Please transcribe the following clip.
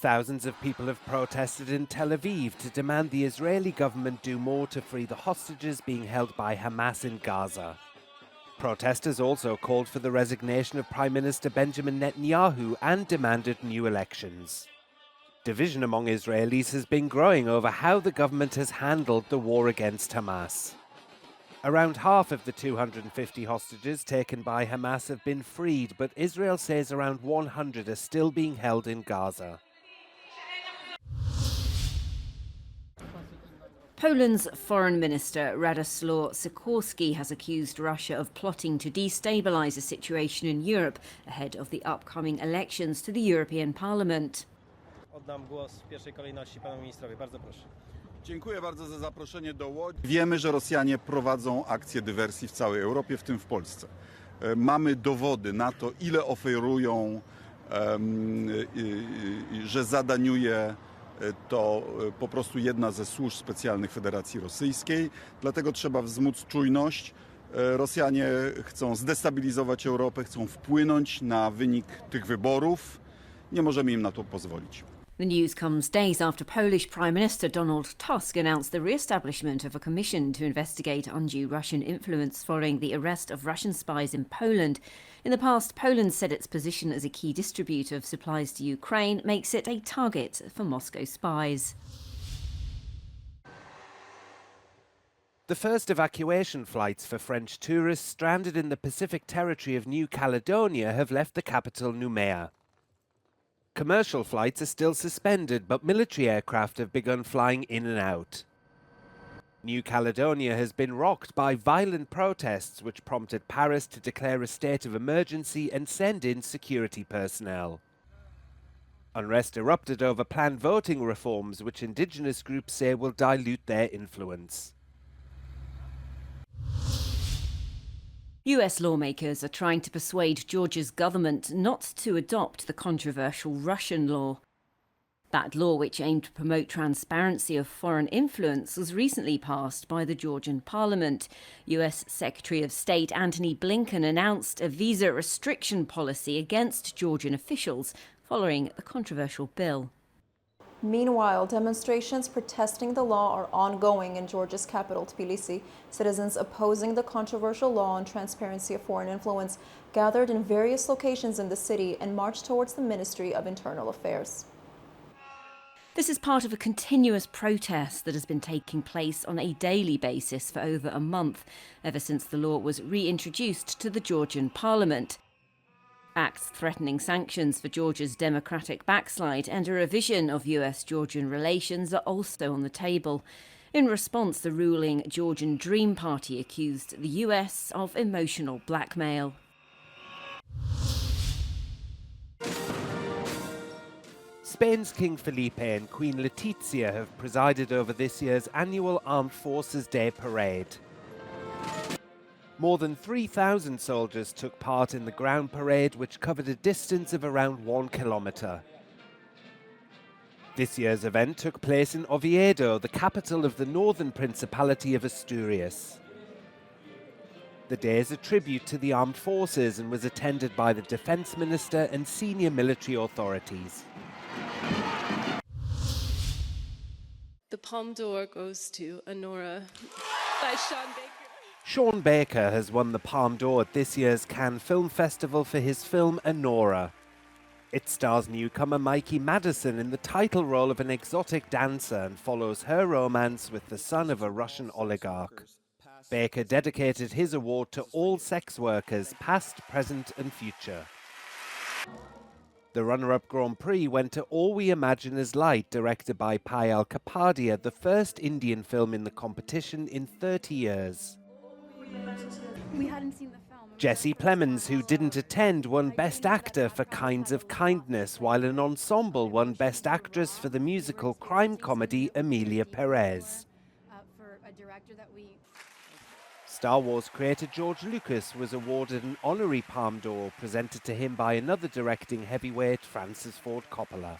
Thousands of people have protested in Tel Aviv to demand the Israeli government do more to free the hostages being held by Hamas in Gaza. Protesters also called for the resignation of Prime Minister Benjamin Netanyahu and demanded new elections. Division among Israelis has been growing over how the government has handled the war against Hamas. Around half of the 250 hostages taken by Hamas have been freed, but Israel says around 100 are still being held in Gaza. Poland's Foreign Minister Radoslaw Sikorski has accused Russia of plotting to destabilise the situation in Europe ahead of the upcoming elections to the European Parliament. Oddam głos w pierwszej kolejności panu ministrowi. Bardzo proszę. Dziękuję bardzo za zaproszenie do Łodzi. Wiemy, że Rosjanie prowadzą akcje dywersji w całej Europie, w tym w Polsce. Mamy dowody na to, ile oferują, że zadaniuje to po prostu jedna ze służb specjalnych Federacji Rosyjskiej. Dlatego trzeba wzmóc czujność. Rosjanie chcą zdestabilizować Europę, chcą wpłynąć na wynik tych wyborów. Nie możemy im na to pozwolić. The news comes days after Polish Prime Minister Donald Tusk announced the re-establishment of a commission to investigate undue Russian influence following the arrest of Russian spies in Poland. In the past, Poland said its position as a key distributor of supplies to Ukraine makes it a target for Moscow spies. The first evacuation flights for French tourists stranded in the Pacific territory of New Caledonia have left the capital Nouméa. Commercial flights are still suspended, but military aircraft have begun flying in and out. New Caledonia has been rocked by violent protests which prompted Paris to declare a state of emergency and send in security personnel. Unrest erupted over planned voting reforms which indigenous groups say will dilute their influence. US lawmakers are trying to persuade Georgia's government not to adopt the controversial Russian law. That law, which aimed to promote transparency of foreign influence, was recently passed by the Georgian parliament. US Secretary of State Antony Blinken announced a visa restriction policy against Georgian officials following the controversial bill. Meanwhile, demonstrations protesting the law are ongoing in Georgia's capital, Tbilisi. Citizens opposing the controversial law on transparency of foreign influence gathered in various locations in the city and marched towards the Ministry of Internal Affairs. This is part of a continuous protest that has been taking place on a daily basis for over a month, ever since the law was reintroduced to the Georgian parliament. Acts threatening sanctions for Georgia's democratic backslide and a revision of US-Georgian relations are also on the table. In response, the ruling Georgian Dream Party accused the US of emotional blackmail. Spain's King Felipe and Queen Letizia have presided over this year's annual Armed Forces Day parade. More than 3,000 soldiers took part in the ground parade, which covered a distance of around 1 kilometre. This year's event took place in Oviedo, the capital of the northern Principality of Asturias. The day is a tribute to the armed forces and was attended by the Defence Minister and senior military authorities. The Palme d'Or goes to Honora by Sean Baker. Sean Baker has won the Palme d'Or at this year's Cannes Film Festival for his film Honora. It stars newcomer Mikey Madison in the title role of an exotic dancer and follows her romance with the son of a Russian oligarch. Baker dedicated his award to all sex workers, past, present and future. The runner-up Grand Prix went to All We Imagine Is Light, directed by Payal Kapadia, the first Indian film in the competition in 30 years. We hadn't seen the film. Jesse Plemons, who didn't attend, won Best Actor for Kinds of Kindness, while an ensemble won Best Actress for the musical crime comedy Emilia Perez. For a director that we... Star Wars creator George Lucas was awarded an honorary Palme d'Or presented to him by another directing heavyweight, Francis Ford Coppola.